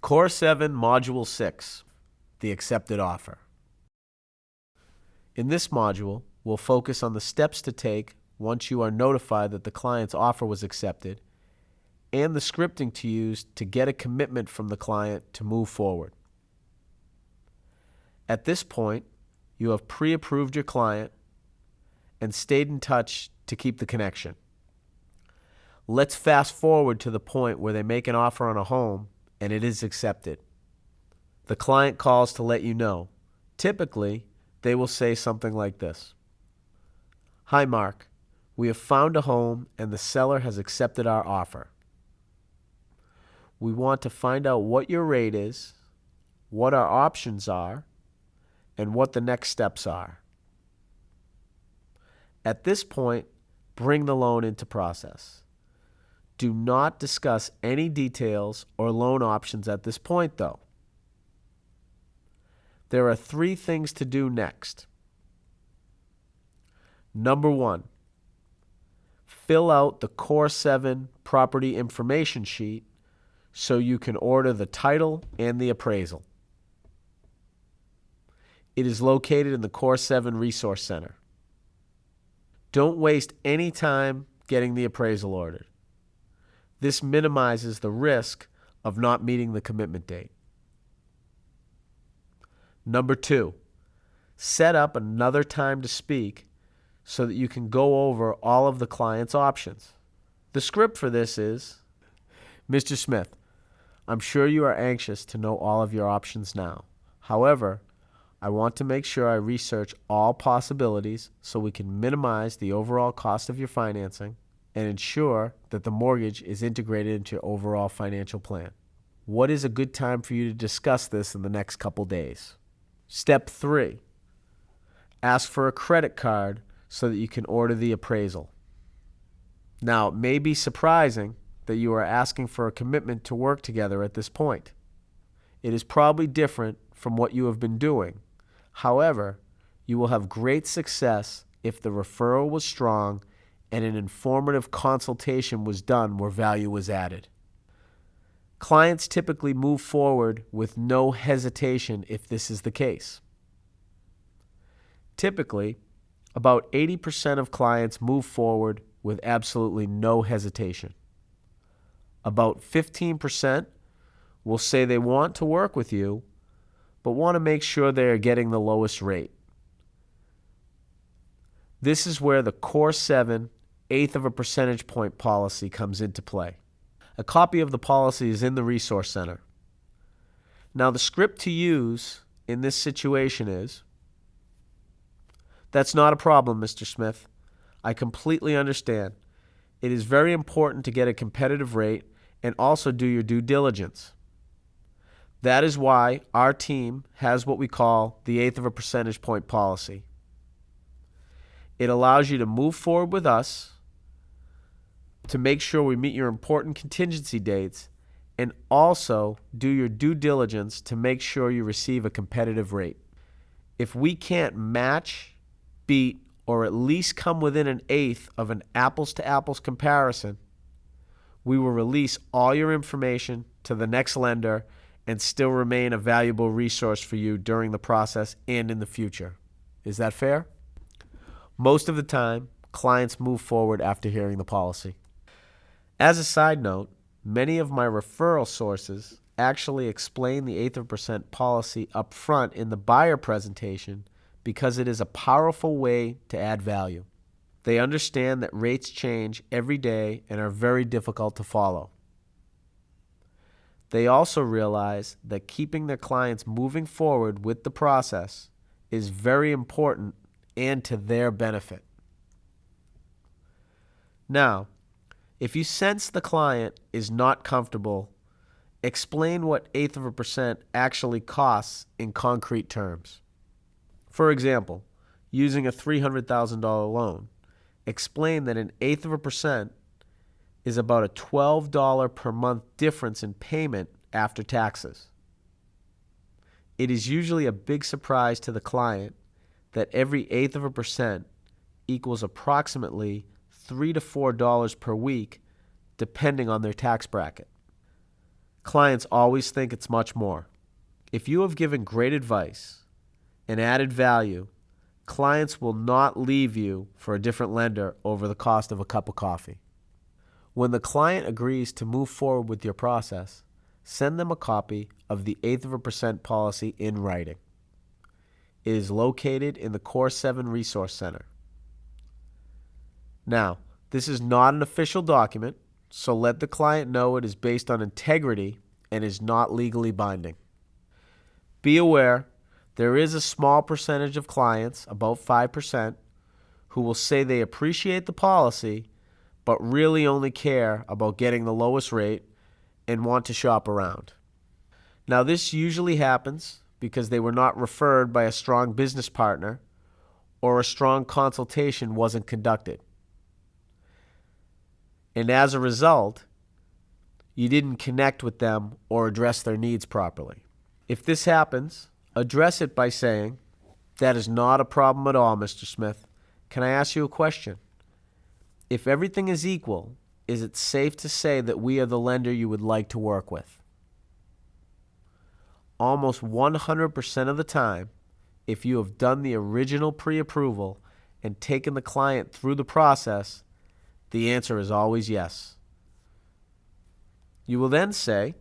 Core 7, Module 6, the accepted offer. In this module, we'll focus on the steps to take once you are notified that the client's offer was accepted and the scripting to use to get a commitment from the client to move forward. At this point, you have pre-approved your client and stayed in touch to keep the connection. Let's fast forward to the point where they make an offer on a home and it is accepted. The client calls to let you know. Typically, they will say something like this. Hi, Mark. We have found a home and the seller has accepted our offer. We want to find out what your rate is, what our options are, and what the next steps are. At this point, bring the loan into process. Do not discuss any details or loan options at this point, though. There are 3 things to do next. Number 1, fill out the Core 7 property information sheet so you can order the title and the appraisal. It is located in the Core 7 Resource Center. Don't waste any time getting the appraisal ordered. This minimizes the risk of not meeting the commitment date. Number 2, set up another time to speak so that you can go over all of the client's options. The script for this is, Mr. Smith, I'm sure you are anxious to know all of your options now. However, I want to make sure I research all possibilities so we can minimize the overall cost of your financing and ensure that the mortgage is integrated into your overall financial plan. What is a good time for you to discuss this in the next couple days? Step 3, ask for a credit card so that you can order the appraisal. Now, it may be surprising that you are asking for a commitment to work together at this point. It is probably different from what you have been doing. However, you will have great success if the referral was strong and an informative consultation was done where value was added. Clients typically move forward with no hesitation if this is the case. Typically, about 80% of clients move forward with absolutely no hesitation. About 15% will say they want to work with you, but want to make sure they are getting the lowest rate. This is where the Core 7 1/8 of a percentage point policy comes into play. A copy of the policy is in the Resource Center. Now, the script to use in this situation is, that's not a problem, Mr. Smith. I completely understand. It is very important to get a competitive rate and also do your due diligence. That is why our team has what we call the 1/8 of a percentage point policy. It allows you to move forward with us to make sure we meet your important contingency dates and also do your due diligence to make sure you receive a competitive rate. If we can't match, beat, or at least come within an 1/8 of an apples-to-apples comparison, we will release all your information to the next lender and still remain a valuable resource for you during the process and in the future. Is that fair? Most of the time, clients move forward after hearing the policy. As a side note, many of my referral sources actually explain the 1/8 of a percent policy up front in the buyer presentation because it is a powerful way to add value. They understand that rates change every day and are very difficult to follow. They also realize that keeping their clients moving forward with the process is very important and to their benefit. Now, if you sense the client is not comfortable, explain what 1/8 of a percent actually costs in concrete terms. For example, using a $300,000 loan, explain that an 1/8 of a percent is about a $12 per month difference in payment after taxes. It is usually a big surprise to the client that every 1/8 of a percent equals approximately $3 to $4 per week, depending on their tax bracket. Clients always think it's much more. If you have given great advice and added value, clients will not leave you for a different lender over the cost of a cup of coffee. When the client agrees to move forward with your process, send them a copy of the 1/8% policy in writing. It is located in the Core 7 Resource Center. Now, this is not an official document, so let the client know it is based on integrity and is not legally binding. Be aware, there is a small percentage of clients, about 5%, who will say they appreciate the policy but really only care about getting the lowest rate and want to shop around. Now, this usually happens because they were not referred by a strong business partner or a strong consultation wasn't conducted. And as a result, you didn't connect with them or address their needs properly. If this happens, address it by saying, "That is not a problem at all, Mr. Smith. Can I ask you a question? If everything is equal, is it safe to say that we are the lender you would like to work with?" Almost 100% of the time, if you have done the original pre-approval and taken the client through the process, the answer is always yes. You will then say,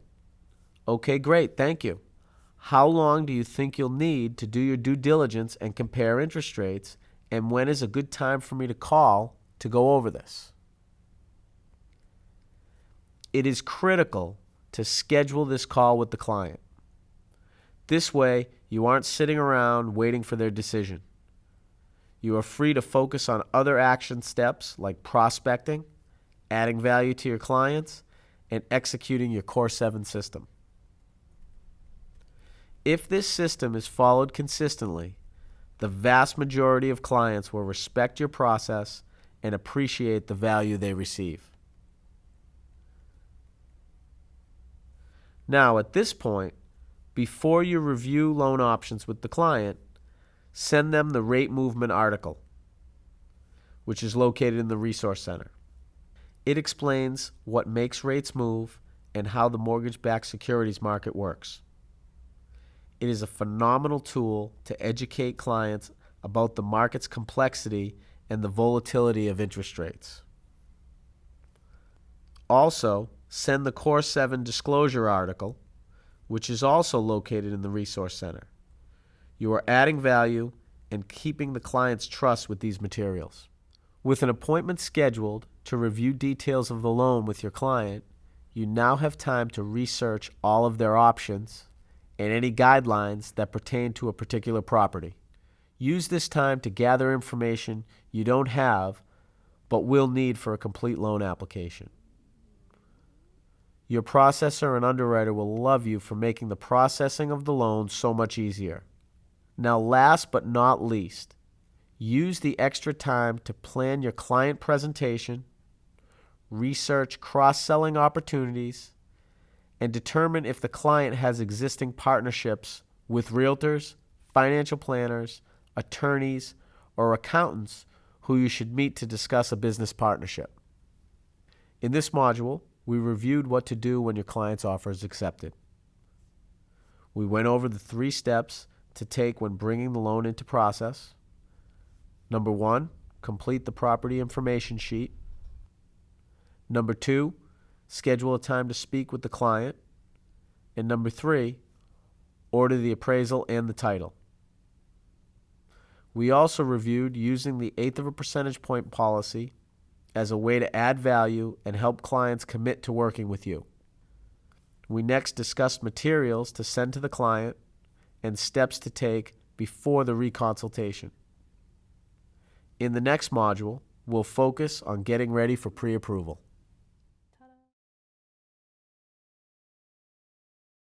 "Okay, great, thank you. How long do you think you'll need to do your due diligence and compare interest rates, and when is a good time for me to call to go over this?" It is critical to schedule this call with the client. This way, you aren't sitting around waiting for their decision. You are free to focus on other action steps like prospecting, adding value to your clients, and executing your Core 7 system. If this system is followed consistently, the vast majority of clients will respect your process and appreciate the value they receive. Now, at this point, before you review loan options with the client, send them the rate movement article, which is located in the Resource Center. It explains what makes rates move and how the mortgage-backed securities market works. It is a phenomenal tool to educate clients about the market's complexity and the volatility of interest rates. Also, send the Core 7 disclosure article, which is also located in the Resource Center. You are adding value and keeping the client's trust with these materials. With an appointment scheduled to review details of the loan with your client, you now have time to research all of their options and any guidelines that pertain to a particular property. Use this time to gather information you don't have but will need for a complete loan application. Your processor and underwriter will love you for making the processing of the loan so much easier. Now, last but not least, use the extra time to plan your client presentation, research cross-selling opportunities, and determine if the client has existing partnerships with realtors, financial planners, attorneys, or accountants who you should meet to discuss a business partnership. In this module, we reviewed what to do when your client's offer is accepted. We went over the 3 steps to take when bringing the loan into process. Number 1, complete the property information sheet. Number 2, schedule a time to speak with the client. And number 3, order the appraisal and the title. We also reviewed using the 1/8 of a percentage point policy as a way to add value and help clients commit to working with you. We next discussed materials to send to the client and steps to take before the reconsultation. In the next module, we'll focus on getting ready for pre-approval.